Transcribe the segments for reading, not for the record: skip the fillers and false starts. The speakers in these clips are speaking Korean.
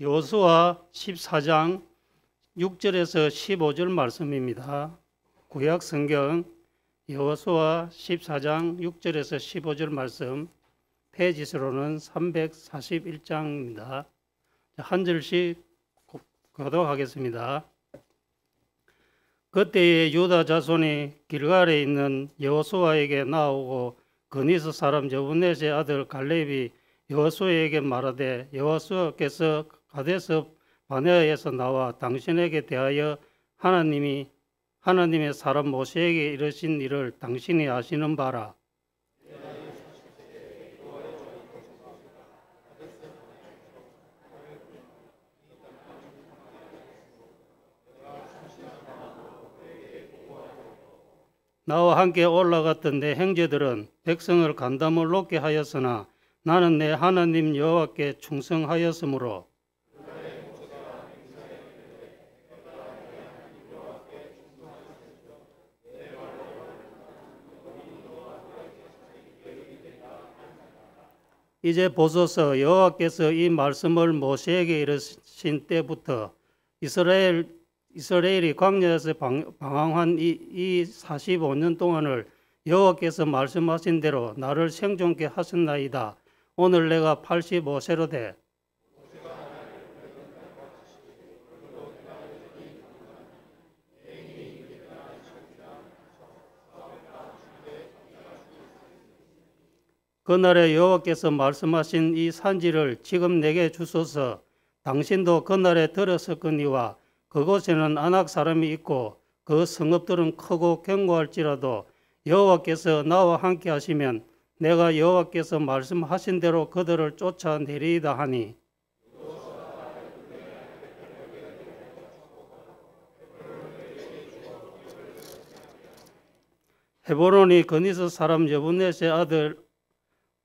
여호수아 14장 6절에서 15절 말씀입니다. 구약 성경 여호수아 14장 6절에서 15절 말씀, 페이지수로는 341장입니다. 한 절씩 교독하겠습니다. 그때에 유다 자손이 길갈에 있는 여호수아에게 나오고 그니스 사람 여분넷의 아들 갈렙이 여호수아에게 말하되, 여호수아께서 가데스 바네아에서 나와 당신에게 대하여 하나님의 사람 모세에게 이르신 일을 당신이 아시는 바라. 나와 함께 올라갔던 내 형제들은 백성을 간담을 놓게 하였으나 나는 내 하나님 여호와께 충성하였으므로 이제 보소서, 여호와께서 이 말씀을 모세에게 이르신 때부터 이스라엘이 광야에서 방황한 이 45년 동안을 여호와께서 말씀하신 대로 나를 생존케 하셨나이다. 오늘 내가 85세로 돼 그날에 여호와께서 말씀하신 이 산지를 지금 내게 주소서. 당신도 그날에 들었었거니와 그곳에는 아낙 사람이 있고 그 성읍들은 크고 견고할지라도 여호와께서 나와 함께 하시면 내가 여호와께서 말씀하신 대로 그들을 쫓아내리이다 하니, 헤브론이 그니스 사람 여분넷의 아들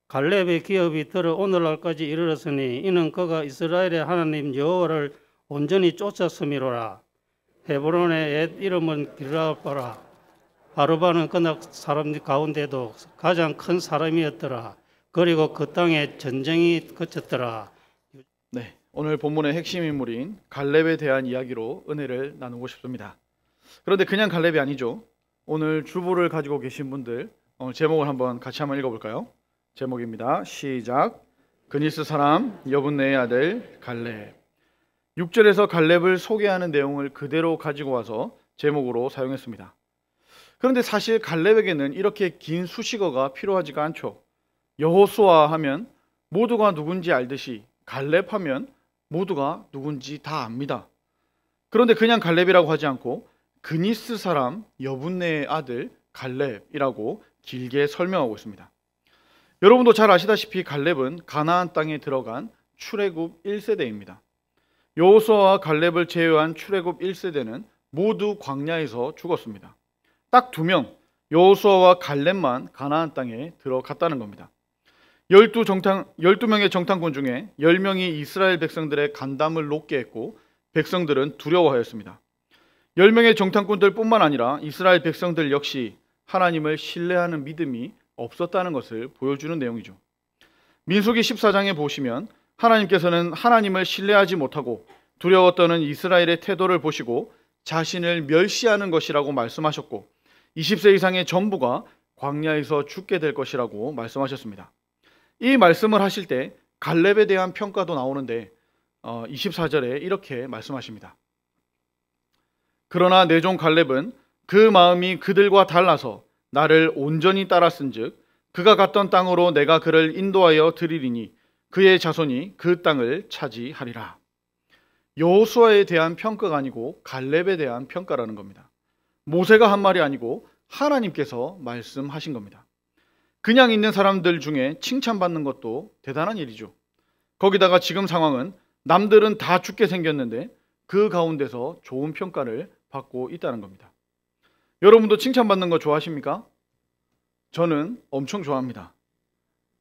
갈렙의 기업이 들어 오늘날까지 이르렀으니 이는 그가 이스라엘의 하나님 여호와를 온전히 쫓았음이로라. 헤브론의 옛 이름은 길라바라. 아르바는 그날 사람 가운데도 가장 큰 사람이었더라. 그리고 그 땅에 전쟁이 그쳤더라. 네, 오늘 본문의 핵심 인물인 갈렙에 대한 이야기로 은혜를 나누고 싶습니다. 그런데 그냥 갈렙이 아니죠. 오늘 주보를 가지고 계신 분들 오늘 제목을 같이 한번 읽어볼까요? 제목입니다. 시작. 그니스 사람 여분네의 아들 갈렙. 6절에서 갈렙을 소개하는 내용을 그대로 가지고 와서 제목으로 사용했습니다. 그런데 사실 갈렙에게는 이렇게 긴 수식어가 필요하지가 않죠. 여호수아 하면 모두가 누군지 알듯이 갈렙 하면 모두가 누군지 다 압니다. 그런데 그냥 갈렙이라고 하지 않고 그니스 사람 여분네의 아들 갈렙이라고 길게 설명하고 있습니다. 여러분도 잘 아시다시피 갈렙은 가나안 땅에 들어간 출애굽 1세대입니다. 여호수아와 갈렙을 제외한 출애굽 1세대는 모두 광야에서 죽었습니다. 딱 2명, 여호수아와 갈렙만 가나안 땅에 들어갔다는 겁니다. 12명의 정탐꾼 중에 10명이 이스라엘 백성들의 간담을 높게 했고 백성들은 두려워하였습니다. 10명의 정탐꾼들 뿐만 아니라 이스라엘 백성들 역시 하나님을 신뢰하는 믿음이 없었다는 것을 보여주는 내용이죠. 민수기 14장에 보시면 하나님께서는 하나님을 신뢰하지 못하고 두려워 떠는 이스라엘의 태도를 보시고 자신을 멸시하는 것이라고 말씀하셨고 20세 이상의 전부가 광야에서 죽게 될 것이라고 말씀하셨습니다. 이 말씀을 하실 때 갈렙에 대한 평가도 나오는데 24절에 이렇게 말씀하십니다. 그러나 내 종 갈렙은 그 마음이 그들과 달라서 나를 온전히 따랐은즉 그가 갔던 땅으로 내가 그를 인도하여 드리리니 그의 자손이 그 땅을 차지하리라. 여호수아에 대한 평가가 아니고 갈렙에 대한 평가라는 겁니다. 모세가 한 말이 아니고 하나님께서 말씀하신 겁니다. 그냥 있는 사람들 중에 칭찬받는 것도 대단한 일이죠. 거기다가 지금 상황은 남들은 다 죽게 생겼는데 그 가운데서 좋은 평가를 받고 있다는 겁니다. 여러분도 칭찬받는 거 좋아하십니까? 저는 엄청 좋아합니다.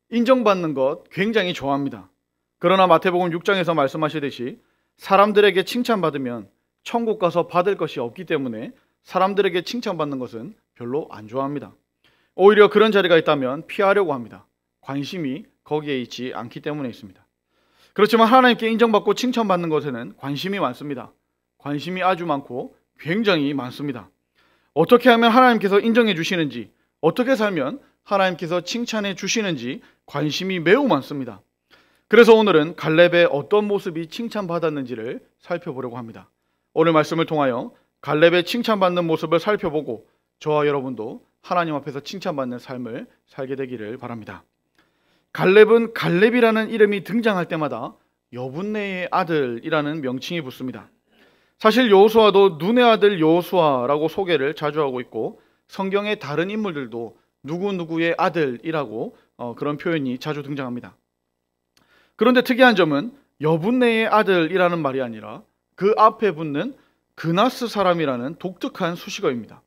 인정받는 것 굉장히 좋아합니다. 그러나 마태복음 6장에서 말씀하시듯이 사람들에게 칭찬받으면 천국 가서 받을 것이 없기 때문에 사람들에게 칭찬받는 것은 별로 안 좋아합니다. 오히려 그런 자리가 있다면 피하려고 합니다. 관심이 거기에 있지 않기 때문에 있습니다. 그렇지만 하나님께 인정받고 칭찬받는 것에는 관심이 많습니다. 관심이 아주 많고 굉장히 많습니다. 어떻게 하면 하나님께서 인정해 주시는지, 어떻게 살면 하나님께서 칭찬해 주시는지 관심이 매우 많습니다. 그래서 오늘은 갈렙의 어떤 모습이 칭찬받았는지를 살펴보려고 합니다. 오늘 말씀을 통하여 갈렙의 칭찬받는 모습을 살펴보고 저와 여러분도 하나님 앞에서 칭찬받는 삶을 살게 되기를 바랍니다. 갈렙은 갈렙이라는 이름이 등장할 때마다 여분네의 아들이라는 명칭이 붙습니다. 사실 여호수아도 눈의 아들 여호수아라고 소개를 자주 하고 있고 성경의 다른 인물들도 누구누구의 아들이라고 그런 표현이 자주 등장합니다. 그런데 특이한 점은 여분네의 아들이라는 말이 아니라 그 앞에 붙는 그나스 사람이라는 독특한 수식어입니다.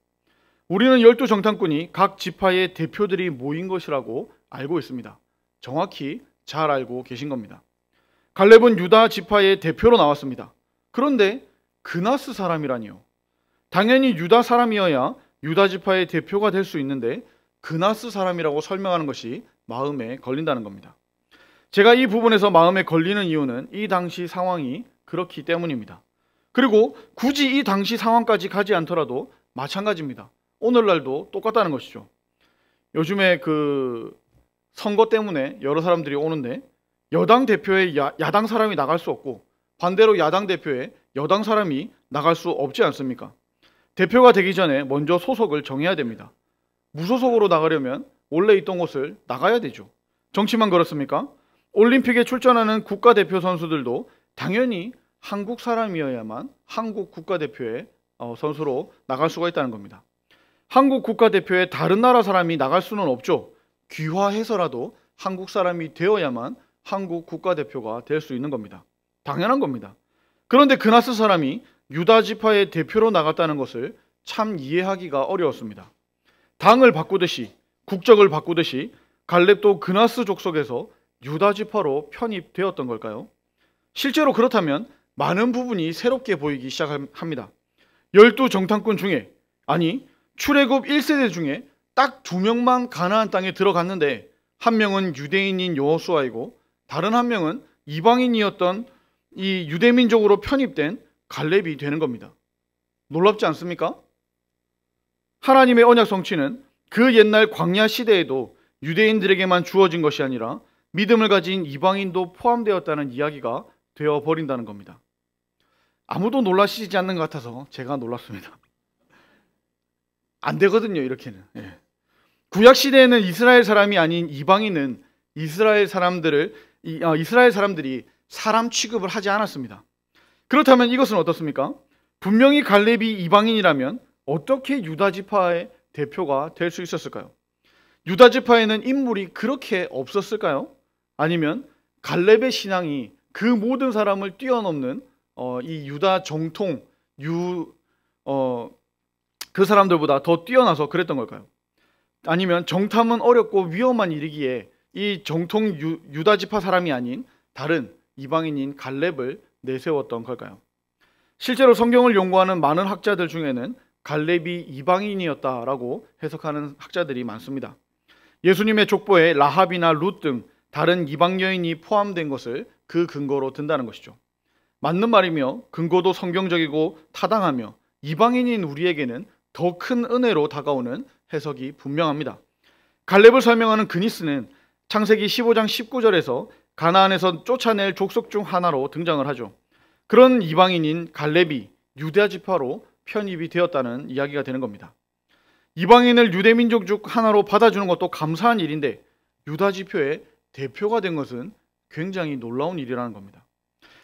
우리는 12정탐꾼이 각 지파의 대표들이 모인 것이라고 알고 있습니다. 정확히 잘 알고 계신 겁니다. 갈렙은 유다 지파의 대표로 나왔습니다. 그런데 그나스 사람이라니요. 당연히 유다 사람이어야 유다 지파의 대표가 될 수 있는데 그나스 사람이라고 설명하는 것이 마음에 걸린다는 겁니다. 제가 이 부분에서 마음에 걸리는 이유는 이 당시 상황이 그렇기 때문입니다. 그리고 굳이 이 당시 상황까지 가지 않더라도 마찬가지입니다. 오늘날도 똑같다는 것이죠. 요즘에 그 선거 때문에 여러 사람들이 오는데 여당 대표에 야당 사람이 나갈 수 없고 반대로 야당 대표에 여당 사람이 나갈 수 없지 않습니까? 대표가 되기 전에 먼저 소속을 정해야 됩니다. 무소속으로 나가려면 원래 있던 곳을 나가야 되죠. 정치만 그렇습니까? 올림픽에 출전하는 국가대표 선수들도 당연히 한국 사람이어야만 한국 국가대표의 선수로 나갈 수가 있다는 겁니다. 한국 국가대표에 다른 나라 사람이 나갈 수는 없죠. 귀화해서라도 한국 사람이 되어야만 한국 국가대표가 될 수 있는 겁니다. 당연한 겁니다. 그런데 그나스 사람이 유다 지파의 대표로 나갔다는 것을 참 이해하기가 어려웠습니다. 당을 바꾸듯이 국적을 바꾸듯이 갈렙도 그나스 족속에서 유다 지파로 편입되었던 걸까요? 실제로 그렇다면 많은 부분이 새롭게 보이기 시작합니다. 12정탐꾼 중에, 아니 출애굽 1세대 중에 딱 2명만 가나안 땅에 들어갔는데 한 명은 유대인인 여호수아이고 다른 한 명은 이방인이었던 이 유대민족으로 편입된 갈렙이 되는 겁니다. 놀랍지 않습니까? 하나님의 언약 성취는 그 옛날 광야 시대에도 유대인들에게만 주어진 것이 아니라 믿음을 가진 이방인도 포함되었다는 이야기가 되어버린다는 겁니다. 아무도 놀라시지 않는 것 같아서 제가 놀랐습니다. 안 되거든요, 이렇게는. 구약 시대에는 이스라엘 사람이 아닌 이방인은 이스라엘 사람들이 사람 취급을 하지 않았습니다. 그렇다면 이것은 어떻습니까? 분명히 갈렙이 이방인이라면 어떻게 유다 지파의 대표가 될 수 있었을까요? 유다 지파에는 인물이 그렇게 없었을까요? 아니면 갈렙의 신앙이 그 모든 사람을 뛰어넘는 이 유다 정통 그 사람들보다 더 뛰어나서 그랬던 걸까요? 아니면 정탐은 어렵고 위험한 일이기에 이 정통 유다 지파 사람이 아닌 다른 이방인인 갈렙을 내세웠던 걸까요? 실제로 성경을 연구하는 많은 학자들 중에는 갈렙이 이방인이었다라고 해석하는 학자들이 많습니다. 예수님의 족보에 라합이나 룻 등 다른 이방 여인이 포함된 것을 그 근거로 든다는 것이죠. 맞는 말이며 근거도 성경적이고 타당하며 이방인인 우리에게는 더 큰 은혜로 다가오는 해석이 분명합니다. 갈렙을 설명하는 그니스는 창세기 15장 19절에서 가나안에서 쫓아낼 족속 중 하나로 등장을 하죠. 그런 이방인인 갈렙이 유다 지파로 편입이 되었다는 이야기가 되는 겁니다. 이방인을 유대민족 중 하나로 받아주는 것도 감사한 일인데 유다 지파의 대표가 된 것은 굉장히 놀라운 일이라는 겁니다.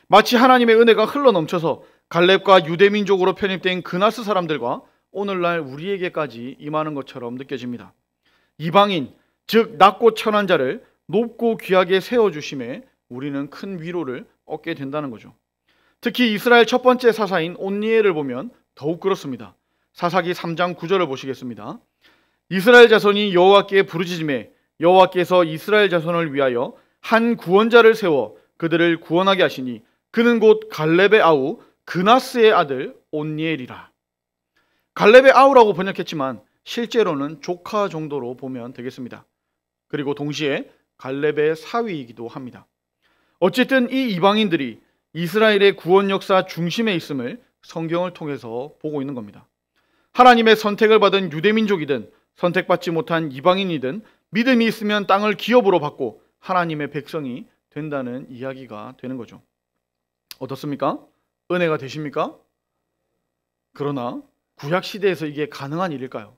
마치 하나님의 은혜가 흘러넘쳐서 갈렙과 유대민족으로 편입된 그나스 사람들과 오늘날 우리에게까지 임하는 것처럼 느껴집니다. 이방인, 즉 낮고 천한 자를 높고 귀하게 세워주심에 우리는 큰 위로를 얻게 된다는 거죠. 특히 이스라엘 첫 번째 사사인 온니엘을 보면 더욱 그렇습니다. 사사기 3장 9절을 보시겠습니다. 이스라엘 자손이 여호와께 부르짖음에 여호와께서 이스라엘 자손을 위하여 한 구원자를 세워 그들을 구원하게 하시니 그는 곧 갈렙의 아우 그나스의 아들 온니엘이라. 갈렙의 아우라고 번역했지만 실제로는 조카 정도로 보면 되겠습니다. 그리고 동시에 갈렙의 사위이기도 합니다. 어쨌든 이 이방인들이 이스라엘의 구원 역사 중심에 있음을 성경을 통해서 보고 있는 겁니다. 하나님의 선택을 받은 유대민족이든 선택받지 못한 이방인이든 믿음이 있으면 땅을 기업으로 받고 하나님의 백성이 된다는 이야기가 되는 거죠. 어떻습니까? 은혜가 되십니까? 그러나 구약 시대에서 이게 가능한 일일까요?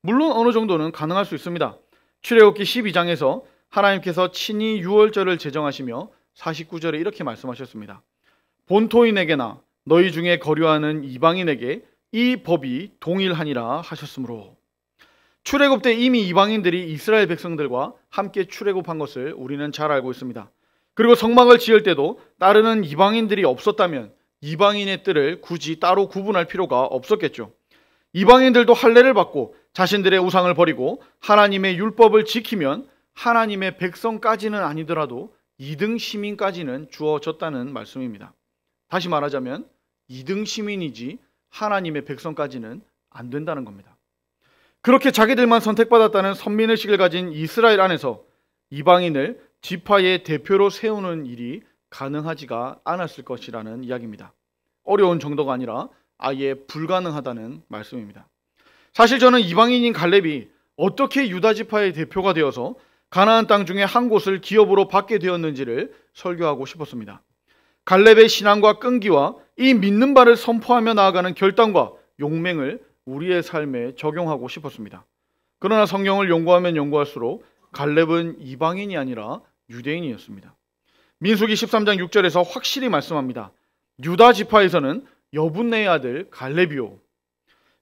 물론 어느 정도는 가능할 수 있습니다. 출애굽기 12장에서 하나님께서 친히 유월절을 제정하시며 49절에 이렇게 말씀하셨습니다. 본토인에게나 너희 중에 거류하는 이방인에게 이 법이 동일하니라 하셨으므로. 출애굽 때 이미 이방인들이 이스라엘 백성들과 함께 출애굽한 것을 우리는 잘 알고 있습니다. 그리고 성막을 지을 때도 따르는 이방인들이 없었다면 이방인의 뜰을 굳이 따로 구분할 필요가 없었겠죠. 이방인들도 할례를 받고 자신들의 우상을 버리고 하나님의 율법을 지키면 하나님의 백성까지는 아니더라도 2등 시민까지는 주어졌다는 말씀입니다. 다시 말하자면 2등 시민이지 하나님의 백성까지는 안 된다는 겁니다. 그렇게 자기들만 선택받았다는 선민의식을 가진 이스라엘 안에서 이방인을 지파의 대표로 세우는 일이 가능하지가 않았을 것이라는 이야기입니다. 어려운 정도가 아니라 아예 불가능하다는 말씀입니다. 사실 저는 이방인인 갈렙이 어떻게 유다 지파의 대표가 되어서 가나안 땅 중에 한 곳을 기업으로 받게 되었는지를 설교하고 싶었습니다. 갈렙의 신앙과 끈기와 이 믿는 바를 선포하며 나아가는 결단과 용맹을 우리의 삶에 적용하고 싶었습니다. 그러나 성경을 연구하면 연구할수록 갈렙은 이방인이 아니라 유대인이었습니다. 민수기 13장 6절에서 확실히 말씀합니다. 유다 지파에서는 여분네의 아들 갈렙이요.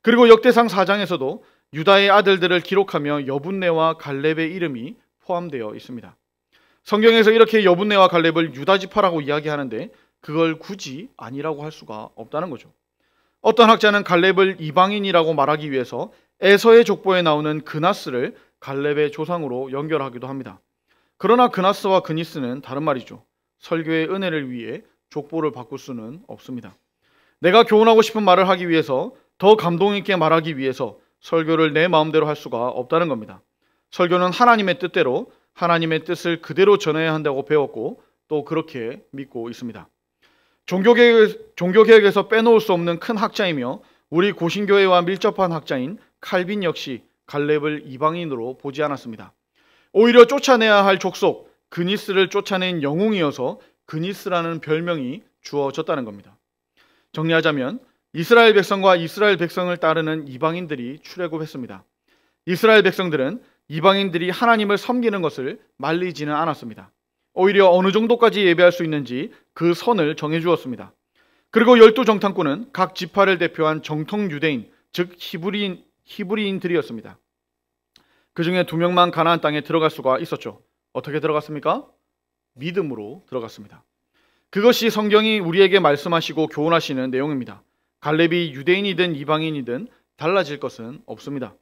그리고 역대상 4장에서도 유다의 아들들을 기록하며 여분네와 갈렙의 이름이 포함되어 있습니다. 성경에서 이렇게 여분네와 갈렙을 유다 지파라고 이야기하는데 그걸 굳이 아니라고 할 수가 없다는 거죠. 어떤 학자는 갈렙을 이방인이라고 말하기 위해서 에서의 족보에 나오는 그나스를 갈렙의 조상으로 연결하기도 합니다. 그러나 그나스와 그니스는 다른 말이죠. 설교의 은혜를 위해 족보를 바꿀 수는 없습니다. 내가 교훈하고 싶은 말을 하기 위해서 더 감동 있게 말하기 위해서 설교를 내 마음대로 할 수가 없다는 겁니다. 설교는 하나님의 뜻대로 하나님의 뜻을 그대로 전해야 한다고 배웠고 또 그렇게 믿고 있습니다. 종교개혁에서 빼놓을 수 없는 큰 학자이며 우리 고신교회와 밀접한 학자인 칼빈 역시 갈렙을 이방인으로 보지 않았습니다. 오히려 쫓아내야 할 족속 그니스를 쫓아낸 영웅이어서 그니스라는 별명이 주어졌다는 겁니다. 정리하자면 이스라엘 백성과 이스라엘 백성을 따르는 이방인들이 출애굽했습니다. 이스라엘 백성들은 이방인들이 하나님을 섬기는 것을 말리지는 않았습니다. 오히려 어느 정도까지 예배할 수 있는지 그 선을 정해주었습니다. 그리고 12정탐꾼은 각 지파를 대표한 정통 유대인, 즉 히브리인들이었습니다. 그 중에 2명만 가나안 땅에 들어갈 수가 있었죠. 어떻게 들어갔습니까? 믿음으로 들어갔습니다. 그것이 성경이 우리에게 말씀하시고 교훈하시는 내용입니다. 갈렙이 유대인이든 이방인이든 달라질 것은 없습니다.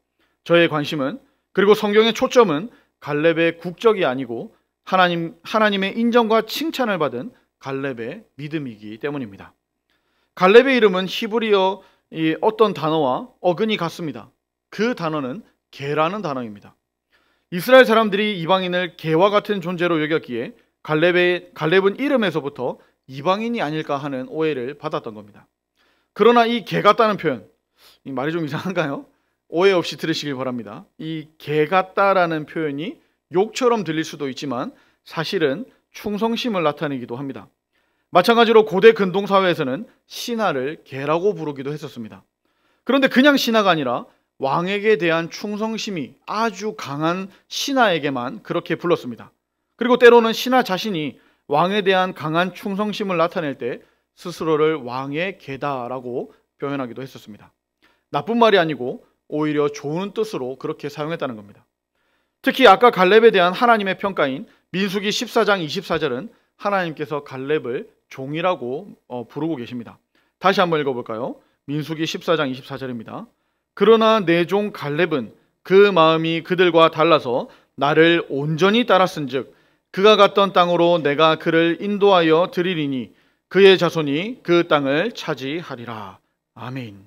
저의 관심은 그리고 성경의 초점은 갈렙의 국적이 아니고 하나님의 인정과 칭찬을 받은 갈렙의 믿음이기 때문입니다. 갈렙의 이름은 히브리어 어떤 단어와 어근이 같습니다. 그 단어는 개라는 단어입니다. 이스라엘 사람들이 이방인을 개와 같은 존재로 여겼기에 갈렙은 이름에서부터 이방인이 아닐까 하는 오해를 받았던 겁니다. 그러나 이 개 같다는 표현, 이 말이 좀 이상한가요? 오해 없이 들으시길 바랍니다. 이 개 같다라는 표현이 욕처럼 들릴 수도 있지만 사실은 충성심을 나타내기도 합니다. 마찬가지로 고대 근동사회에서는 신하를 개라고 부르기도 했었습니다. 그런데 그냥 신하가 아니라 왕에게 대한 충성심이 아주 강한 신하에게만 그렇게 불렀습니다. 그리고 때로는 신하 자신이 왕에 대한 강한 충성심을 나타낼 때 스스로를 왕의 개다라고 표현하기도 했었습니다. 나쁜 말이 아니고 오히려 좋은 뜻으로 그렇게 사용했다는 겁니다. 특히 아까 갈렙에 대한 하나님의 평가인 민수기 14장 24절은 하나님께서 갈렙을 종이라고 부르고 계십니다. 다시 한번 읽어볼까요? 민수기 14장 24절입니다. 그러나 내 종 갈렙은 그 마음이 그들과 달라서 나를 온전히 따랐은즉 그가 갔던 땅으로 내가 그를 인도하여 드리리니 그의 자손이 그 땅을 차지하리라. 아멘.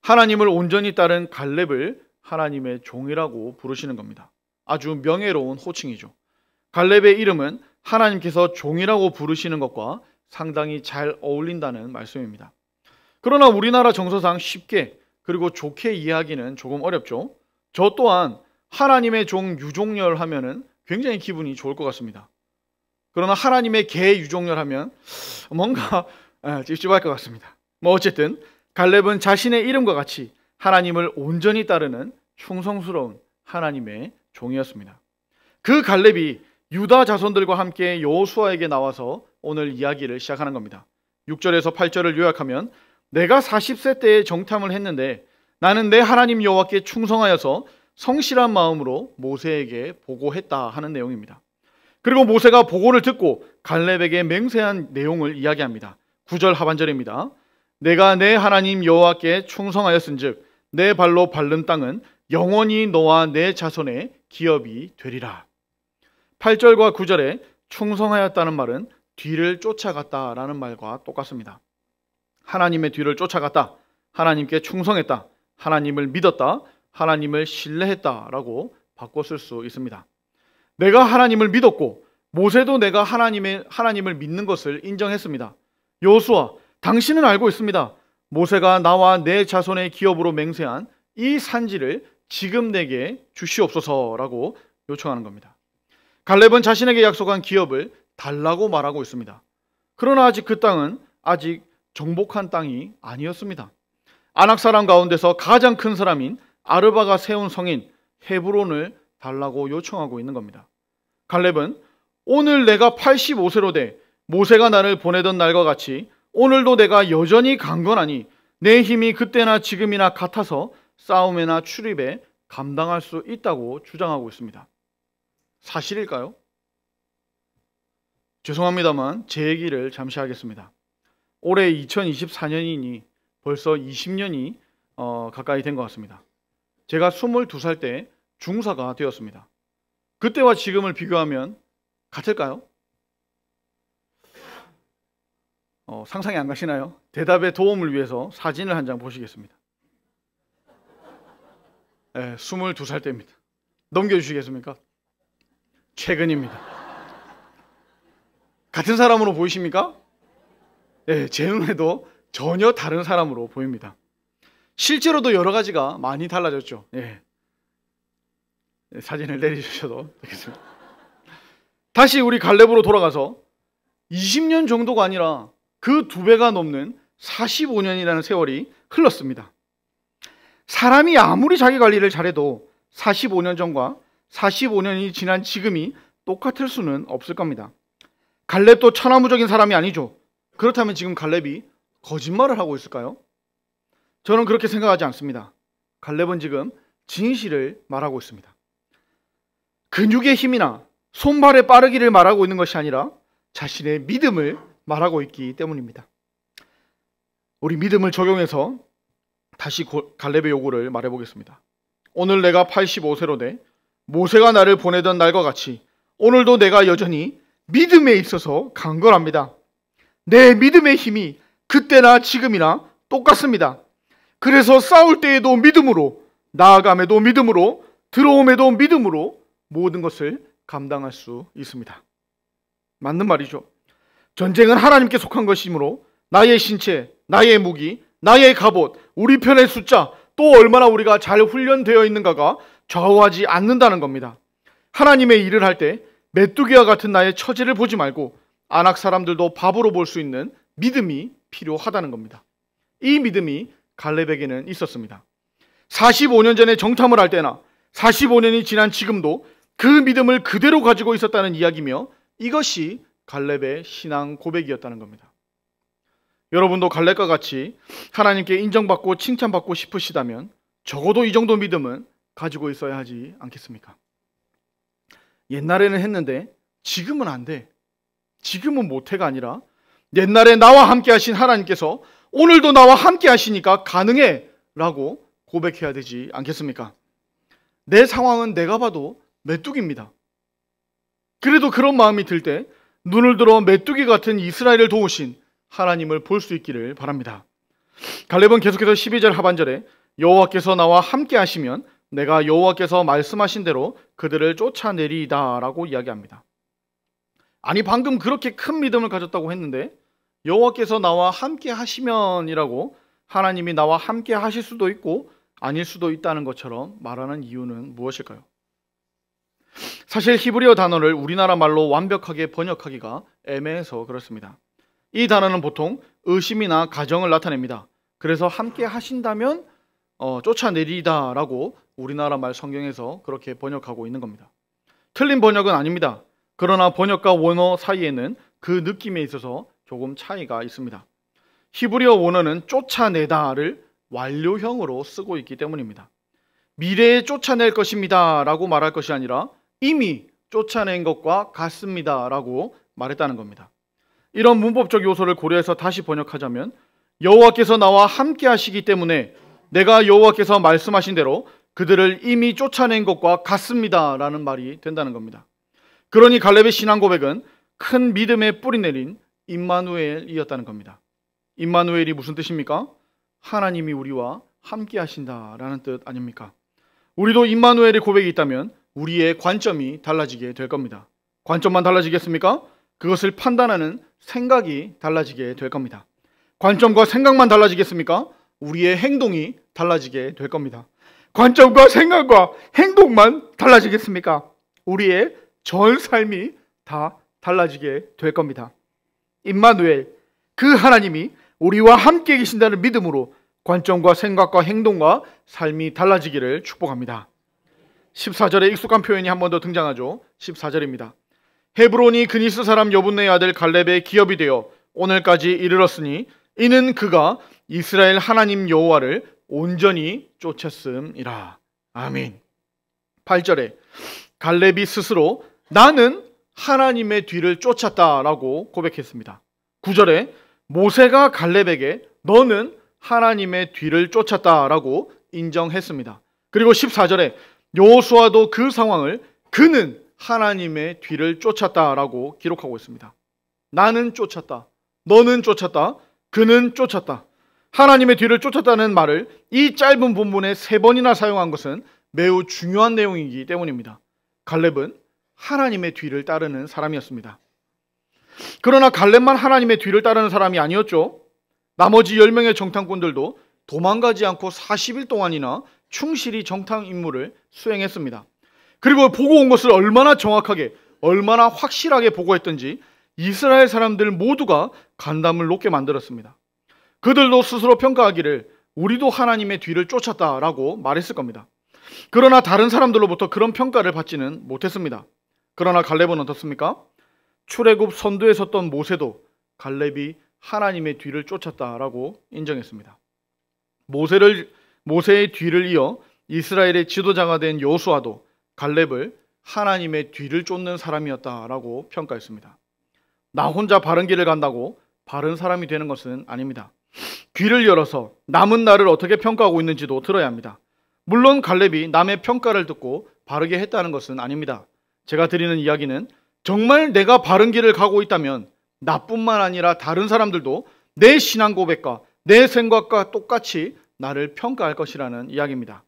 하나님을 온전히 따른 갈렙을 하나님의 종이라고 부르시는 겁니다. 아주 명예로운 호칭이죠. 갈렙의 이름은 하나님께서 종이라고 부르시는 것과 상당히 잘 어울린다는 말씀입니다. 그러나 우리나라 정서상 쉽게 그리고 좋게 이해하기는 조금 어렵죠. 저 또한 하나님의 종 유종열 하면은 굉장히 기분이 좋을 것 같습니다. 그러나 하나님의 개 유종열 하면 뭔가 찝찝할 것 같습니다. 어쨌든 갈렙은 자신의 이름과 같이 하나님을 온전히 따르는 충성스러운 하나님의 종이었습니다. 그 갈렙이 유다 자손들과 함께 여호수아에게 나와서 오늘 이야기를 시작하는 겁니다. 6절에서 8절을 요약하면 내가 40세 때에 정탐을 했는데 나는 내 하나님 여호와께 충성하여서 성실한 마음으로 모세에게 보고했다 하는 내용입니다. 그리고 모세가 보고를 듣고 갈렙에게 맹세한 내용을 이야기합니다. 9절 하반절입니다. 내가 내 하나님 여호와께 충성하였은즉 내 발로 밟는 땅은 영원히 너와 내 자손의 기업이 되리라. 8절과 9절에 충성하였다는 말은 뒤를 쫓아갔다라는 말과 똑같습니다. 하나님의 뒤를 쫓아갔다, 하나님께 충성했다, 하나님을 믿었다, 하나님을 신뢰했다라고 바꿔 쓸 수 있습니다. 내가 하나님을 믿었고 모세도 내가 하나님을 믿는 것을 인정했습니다. 여호수아, 당신은 알고 있습니다. 모세가 나와 내 자손의 기업으로 맹세한 이 산지를 지금 내게 주시옵소서라고 요청하는 겁니다. 갈렙은 자신에게 약속한 기업을 달라고 말하고 있습니다. 그러나 아직 그 땅은 아직 정복한 땅이 아니었습니다. 아낙 사람 가운데서 가장 큰 사람인 아르바가 세운 성인 헤브론을 달라고 요청하고 있는 겁니다. 갈렙은 오늘 내가 85세로 돼 모세가 나를 보내던 날과 같이 오늘도 내가 여전히 강건하니 내 힘이 그때나 지금이나 같아서 싸움이나 출입에 감당할 수 있다고 주장하고 있습니다. 사실일까요? 죄송합니다만 제 얘기를 잠시 하겠습니다. 올해 2024년이니 벌써 20년이 가까이 된 것 같습니다. 제가 22살 때 중사가 되었습니다. 그때와 지금을 비교하면 같을까요? 상상이 안 가시나요? 대답에 도움을 위해서 사진을 한 장 보시겠습니다. 네, 22살 때입니다. 넘겨주시겠습니까? 최근입니다. 같은 사람으로 보이십니까? 네, 제 눈에도 전혀 다른 사람으로 보입니다. 실제로도 여러 가지가 많이 달라졌죠. 네. 사진을 내려주셔도 되겠습니다. 다시 우리 갈렙으로 돌아가서 20년 정도가 아니라 그 2배가 넘는 45년이라는 세월이 흘렀습니다. 사람이 아무리 자기 관리를 잘해도 45년 전과 45년이 지난 지금이 똑같을 수는 없을 겁니다. 갈렙도 천하무적인 사람이 아니죠. 그렇다면 지금 갈렙이 거짓말을 하고 있을까요? 저는 그렇게 생각하지 않습니다. 갈렙은 지금 진실을 말하고 있습니다. 근육의 힘이나 손발의 빠르기를 말하고 있는 것이 아니라 자신의 믿음을 말하고 있기 때문입니다. 우리 믿음을 적용해서 다시 갈렙의 요구를 말해보겠습니다. 오늘 내가 85세로 돼 모세가 나를 보내던 날과 같이 오늘도 내가 여전히 믿음에 있어서 강건합니다. 내 믿음의 힘이 그때나 지금이나 똑같습니다. 그래서 싸울 때에도 믿음으로, 나아감에도 믿음으로, 들어옴에도 믿음으로 모든 것을 감당할 수 있습니다. 맞는 말이죠. 전쟁은 하나님께 속한 것이므로 나의 신체, 나의 무기, 나의 갑옷, 우리 편의 숫자, 또 얼마나 우리가 잘 훈련되어 있는가가 좌우하지 않는다는 겁니다. 하나님의 일을 할 때 메뚜기와 같은 나의 처지를 보지 말고 아낙 사람들도 바보로 볼 수 있는 믿음이 필요하다는 겁니다. 이 믿음이 갈렙에게는 있었습니다. 45년 전에 정탐을 할 때나 45년이 지난 지금도 그 믿음을 그대로 가지고 있었다는 이야기며 이것이 갈렙의 신앙 고백이었다는 겁니다. 여러분도 갈렙과 같이 하나님께 인정받고 칭찬받고 싶으시다면 적어도 이 정도 믿음은 가지고 있어야 하지 않겠습니까? 옛날에는 했는데 지금은 안 돼. 지금은 못해가 아니라 옛날에 나와 함께 하신 하나님께서 오늘도 나와 함께 하시니까 가능해 라고 고백해야 되지 않겠습니까? 내 상황은 내가 봐도 메뚜기입니다. 그래도 그런 마음이 들 때 눈을 들어 메뚜기 같은 이스라엘을 도우신 하나님을 볼 수 있기를 바랍니다. 갈렙은 계속해서 12절 하반절에 여호와께서 나와 함께 하시면 내가 여호와께서 말씀하신 대로 그들을 쫓아내리이다 라고 이야기합니다. 아니 방금 그렇게 큰 믿음을 가졌다고 했는데 여호와께서 나와 함께 하시면이라고 하나님이 나와 함께 하실 수도 있고 아닐 수도 있다는 것처럼 말하는 이유는 무엇일까요? 사실 히브리어 단어를 우리나라 말로 완벽하게 번역하기가 애매해서 그렇습니다. 이 단어는 보통 의심이나 가정을 나타냅니다. 그래서 함께 하신다면 쫓아내리다라고 우리나라 말 성경에서 그렇게 번역하고 있는 겁니다. 틀린 번역은 아닙니다. 그러나 번역과 원어 사이에는 그 느낌에 있어서 조금 차이가 있습니다. 히브리어 원어는 쫓아내다를 완료형으로 쓰고 있기 때문입니다. 미래에 쫓아낼 것입니다 라고 말할 것이 아니라 이미 쫓아낸 것과 같습니다 라고 말했다는 겁니다. 이런 문법적 요소를 고려해서 다시 번역하자면 여호와께서 나와 함께 하시기 때문에 내가 여호와께서 말씀하신 대로 그들을 이미 쫓아낸 것과 같습니다 라는 말이 된다는 겁니다. 그러니 갈렙의 신앙 고백은 큰 믿음의 뿌리 내린 임마누엘이었다는 겁니다. 임마누엘이 무슨 뜻입니까? 하나님이 우리와 함께 하신다라는 뜻 아닙니까? 우리도 임마누엘의 고백이 있다면 우리의 관점이 달라지게 될 겁니다. 관점만 달라지겠습니까? 그것을 판단하는 생각이 달라지게 될 겁니다. 관점과 생각만 달라지겠습니까? 우리의 행동이 달라지게 될 겁니다. 관점과 생각과 행동만 달라지겠습니까? 우리의 전 삶이 다 달라지게 될 겁니다. 임마누엘, 그 하나님이 우리와 함께 계신다는 믿음으로 관점과 생각과 행동과 삶이 달라지기를 축복합니다. 14절에 익숙한 표현이 한 번 더 등장하죠. 14절입니다. 헤브론이 그니스 사람 여분네의 아들 갈렙의 기업이 되어 오늘까지 이르렀으니 이는 그가 이스라엘 하나님 여호와를 온전히 쫓았음이라. 아멘. 8절에 갈렙이 스스로 나는 하나님의 뒤를 쫓았다라고 고백했습니다. 9절에 모세가 갈렙에게 너는 하나님의 뒤를 쫓았다라고 인정했습니다. 그리고 14절에 여호수아도 그 상황을 그는 하나님의 뒤를 쫓았다라고 기록하고 있습니다. 나는 쫓았다, 너는 쫓았다, 그는 쫓았다. 하나님의 뒤를 쫓았다는 말을 이 짧은 본문에 3번이나 사용한 것은 매우 중요한 내용이기 때문입니다. 갈렙은 하나님의 뒤를 따르는 사람이었습니다. 그러나 갈렙만 하나님의 뒤를 따르는 사람이 아니었죠. 나머지 10명의 정탐꾼들도 도망가지 않고 40일 동안이나 충실히 정탐 임무를 수행했습니다. 그리고 보고 온 것을 얼마나 정확하게, 얼마나 확실하게 보고했던지 이스라엘 사람들 모두가 간담을 놓게 만들었습니다. 그들도 스스로 평가하기를 우리도 하나님의 뒤를 쫓았다라고 말했을 겁니다. 그러나 다른 사람들로부터 그런 평가를 받지는 못했습니다. 그러나 갈렙은 어떻습니까? 출애굽 선두에 섰던 모세도 갈렙이 하나님의 뒤를 쫓았다라고 인정했습니다. 모세의 뒤를 이어 이스라엘의 지도자가 된 여호수아도 갈렙을 하나님의 뒤를 쫓는 사람이었다라고 평가했습니다. 나 혼자 바른 길을 간다고 바른 사람이 되는 것은 아닙니다. 귀를 열어서 남은 나를 어떻게 평가하고 있는지도 들어야 합니다. 물론 갈렙이 남의 평가를 듣고 바르게 했다는 것은 아닙니다. 제가 드리는 이야기는 정말 내가 바른 길을 가고 있다면 나뿐만 아니라 다른 사람들도 내 신앙 고백과 내 생각과 똑같이 나를 평가할 것이라는 이야기입니다.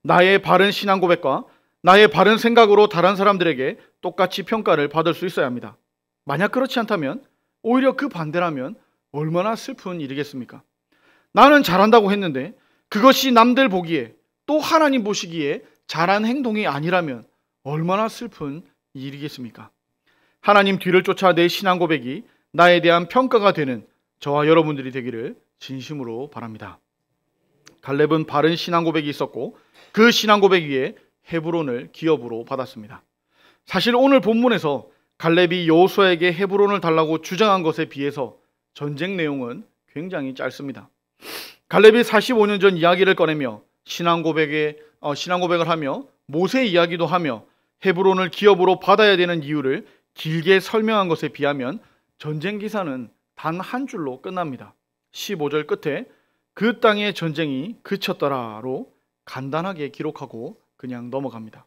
나의 바른 신앙 고백과 나의 바른 생각으로 다른 사람들에게 똑같이 평가를 받을 수 있어야 합니다. 만약 그렇지 않다면 오히려 그 반대라면 얼마나 슬픈 일이겠습니까? 나는 잘한다고 했는데 그것이 남들 보기에 또 하나님 보시기에 잘한 행동이 아니라면 얼마나 슬픈 일이겠습니까? 하나님 뒤를 쫓아 내 신앙 고백이 나에 대한 평가가 되는 저와 여러분들이 되기를 진심으로 바랍니다. 갈렙은 바른 신앙 고백이 있었고 그 신앙 고백 위에 헤브론을 기업으로 받았습니다. 사실 오늘 본문에서 갈렙이 여호수아에게 헤브론을 달라고 주장한 것에 비해서 전쟁 내용은 굉장히 짧습니다. 갈렙이 45년 전 이야기를 꺼내며 신앙 고백을 하며 모세 이야기도 하며 헤브론을 기업으로 받아야 되는 이유를 길게 설명한 것에 비하면 전쟁 기사는 단 한 줄로 끝납니다. 15절 끝에 그 땅의 전쟁이 그쳤더라로 간단하게 기록하고 그냥 넘어갑니다.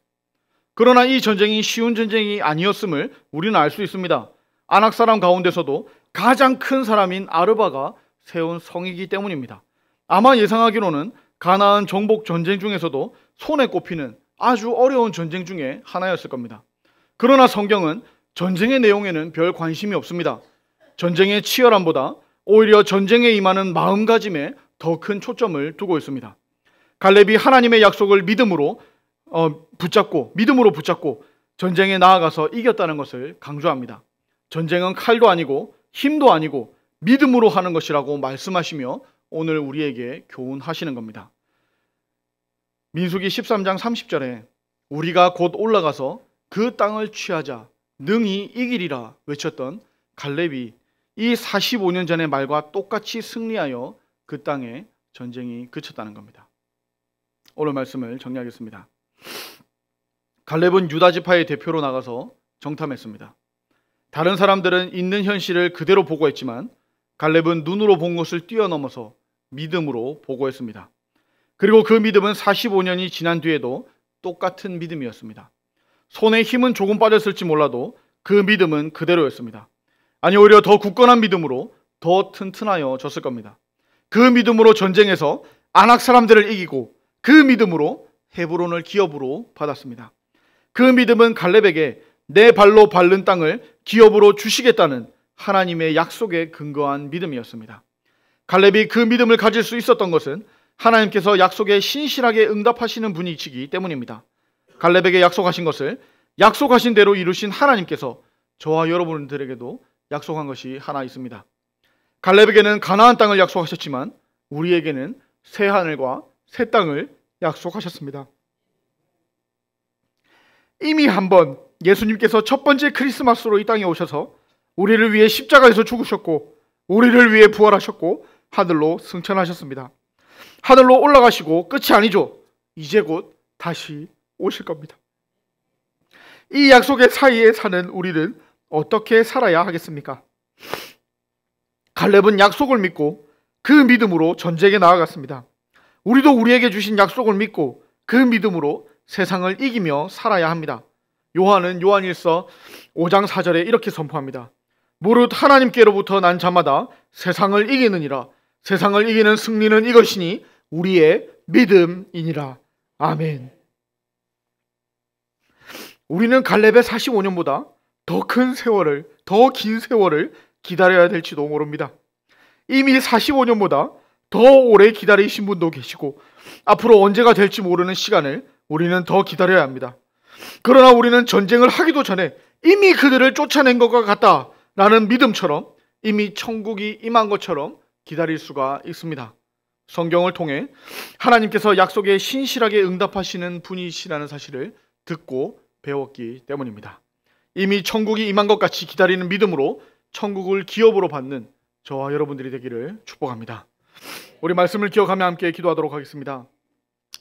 그러나 이 전쟁이 쉬운 전쟁이 아니었음을 우리는 알 수 있습니다. 아낙 사람 가운데서도 가장 큰 사람인 아르바가 세운 성이기 때문입니다. 아마 예상하기로는 가나안 정복 전쟁 중에서도 손에 꼽히는 아주 어려운 전쟁 중에 하나였을 겁니다. 그러나 성경은 전쟁의 내용에는 별 관심이 없습니다. 전쟁의 치열함보다 오히려 전쟁에 임하는 마음가짐에 더 큰 초점을 두고 있습니다. 갈렙이 하나님의 약속을 믿음으로 붙잡고 전쟁에 나아가서 이겼다는 것을 강조합니다. 전쟁은 칼도 아니고 힘도 아니고 믿음으로 하는 것이라고 말씀하시며 오늘 우리에게 교훈하시는 겁니다. 민수기 13장 30절에 우리가 곧 올라가서 그 땅을 취하자 능히 이기리라 외쳤던 갈렙이 이 45년 전의 말과 똑같이 승리하여 그 땅에 전쟁이 그쳤다는 겁니다. 오늘 말씀을 정리하겠습니다. 갈렙은 유다 지파의 대표로 나가서 정탐했습니다. 다른 사람들은 있는 현실을 그대로 보고했지만 갈렙은 눈으로 본 것을 뛰어넘어서 믿음으로 보고했습니다. 그리고 그 믿음은 45년이 지난 뒤에도 똑같은 믿음이었습니다. 손에 힘은 조금 빠졌을지 몰라도 그 믿음은 그대로였습니다. 아니 오히려 더 굳건한 믿음으로 더 튼튼하여졌을 겁니다. 그 믿음으로 전쟁에서 아낙 사람들을 이기고 그 믿음으로 헤브론을 기업으로 받았습니다. 그 믿음은 갈렙에게 내 발로 밟는 땅을 기업으로 주시겠다는 하나님의 약속에 근거한 믿음이었습니다. 갈렙이 그 믿음을 가질 수 있었던 것은 하나님께서 약속에 신실하게 응답하시는 분이시기 때문입니다. 갈렙에게 약속하신 것을 약속하신 대로 이루신 하나님께서 저와 여러분들에게도 약속한 것이 하나 있습니다. 갈렙에게는 가나안 땅을 약속하셨지만 우리에게는 새 하늘과 새 땅을 약속하셨습니다. 이미 한번 예수님께서 첫 번째 크리스마스로 이 땅에 오셔서 우리를 위해 십자가에서 죽으셨고 우리를 위해 부활하셨고 하늘로 승천하셨습니다. 하늘로 올라가시고 끝이 아니죠. 이제 곧 다시 오실 겁니다. 이 약속의 사이에 사는 우리는 어떻게 살아야 하겠습니까? 갈렙은 약속을 믿고 그 믿음으로 전쟁에 나아갔습니다. 우리도 우리에게 주신 약속을 믿고 그 믿음으로 세상을 이기며 살아야 합니다. 요한은 요한일서 5장 4절에 이렇게 선포합니다. 무릇 하나님께로부터 난 자마다 세상을 이기느니라. 세상을 이기는 승리는 이것이니 우리의 믿음이니라. 아멘. 우리는 갈렙의 45년보다 더 큰 세월을, 더 긴 세월을 기다려야 될지도 모릅니다. 이미 45년보다 더 오래 기다리신 분도 계시고 앞으로 언제가 될지 모르는 시간을 우리는 더 기다려야 합니다. 그러나 우리는 전쟁을 하기도 전에 이미 그들을 쫓아낸 것과 같다라는 믿음처럼 이미 천국이 임한 것처럼 기다릴 수가 있습니다. 성경을 통해 하나님께서 약속에 신실하게 응답하시는 분이시라는 사실을 듣고 배웠기 때문입니다. 이미 천국이 임한 것 같이 기다리는 믿음으로 천국을 기업으로 받는 저와 여러분들이 되기를 축복합니다. 우리 말씀을 기억하며 함께 기도하도록 하겠습니다.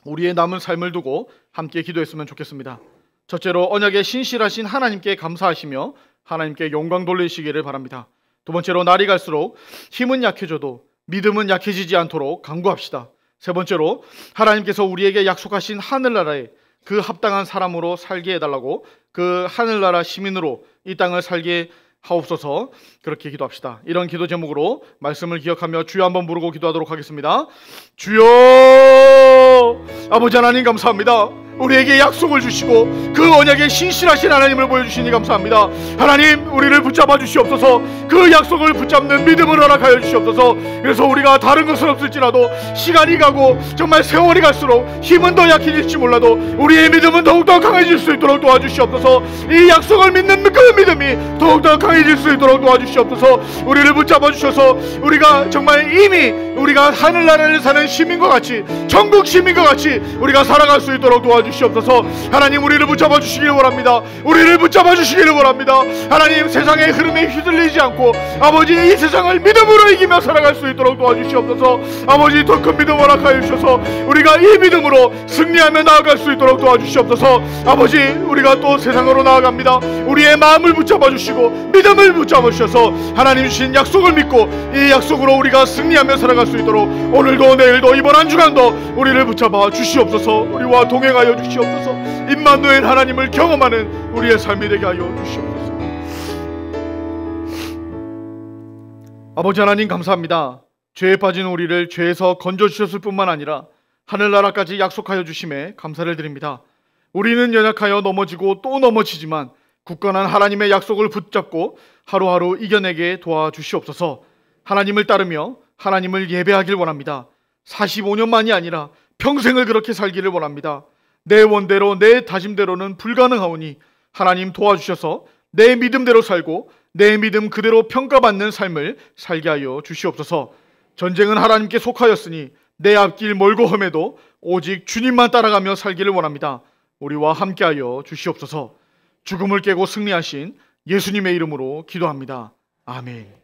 우리의 남은 삶을 두고 함께 기도했으면 좋겠습니다. 첫째로 언약에 신실하신 하나님께 감사하시며 하나님께 영광 돌리시기를 바랍니다. 두 번째로 날이 갈수록 힘은 약해져도 믿음은 약해지지 않도록 간구합시다. 세 번째로 하나님께서 우리에게 약속하신 하늘나라에 그 합당한 사람으로 살게 해달라고 그 하늘나라 시민으로 이 땅을 살게 하옵소서. 그렇게 기도합시다. 이런 기도 제목으로 말씀을 기억하며 주여 한번 부르고 기도하도록 하겠습니다. 주여! 아버지 하나님 감사합니다. 우리에게 약속을 주시고 그 언약에 신실하신 하나님을 보여주시니 감사합니다. 하나님 우리를 붙잡아 주시옵소서. 그 약속을 붙잡는 믿음을 허락하여 주시옵소서. 그래서 우리가 다른 것은 없을지라도 시간이 가고 정말 세월이 갈수록 힘은 더 약해질지 몰라도 우리의 믿음은 더욱더 강해질 수 있도록 도와주시옵소서. 이 약속을 믿는 그 믿음이 더욱더 강해질 수 있도록 도와주시옵소서. 우리를 붙잡아 주셔서 우리가 정말 이미 우리가 하늘나라를 사는 시민과 같이 천국 시민과 같이 우리가 살아갈 수 있도록 도와주시옵소서. 하나님 우리를 붙잡아 주시기를 원합니다. 우리를 붙잡아 주시기를 원합니다. 하나님 세상의 흐름에 휘둘리지 않고 아버지 이 세상을 믿음으로 이기며 살아갈 수 있도록 도와주시옵소서. 아버지 더 큰 믿음 허락하여 주셔서 우리가 이 믿음으로 승리하며 나아갈 수 있도록 도와주시옵소서. 아버지 우리가 또 세상으로 나아갑니다. 우리의 마음을 붙잡아 주시고 믿음을 붙잡아 주셔서 하나님 주신 약속을 믿고 이 약속으로 우리가 승리하며 살아갈 수 있도록 오늘도 내일도 이번 한 주간도 우리를 붙잡아 주시옵소서. 우리와 동행하여 주시옵소서. 임마누엘 하나님을 경험하는 우리의 삶이 되게 하여 주시옵소서. 아버지 하나님 감사합니다. 죄에 빠진 우리를 죄에서 건져주셨을 뿐만 아니라 하늘나라까지 약속하여 주심에 감사를 드립니다. 우리는 연약하여 넘어지고 또 넘어지지만 굳건한 하나님의 약속을 붙잡고 하루하루 이겨내게 도와주시옵소서. 하나님을 따르며 하나님을 예배하길 원합니다. 45년만이 아니라 평생을 그렇게 살기를 원합니다. 내 원대로 내 다짐대로는 불가능하오니 하나님 도와주셔서 내 믿음대로 살고 내 믿음 그대로 평가받는 삶을 살게 하여 주시옵소서. 전쟁은 하나님께 속하였으니 내 앞길 멀고 험해도 오직 주님만 따라가며 살기를 원합니다. 우리와 함께하여 주시옵소서. 죽음을 깨고 승리하신 예수님의 이름으로 기도합니다. 아멘.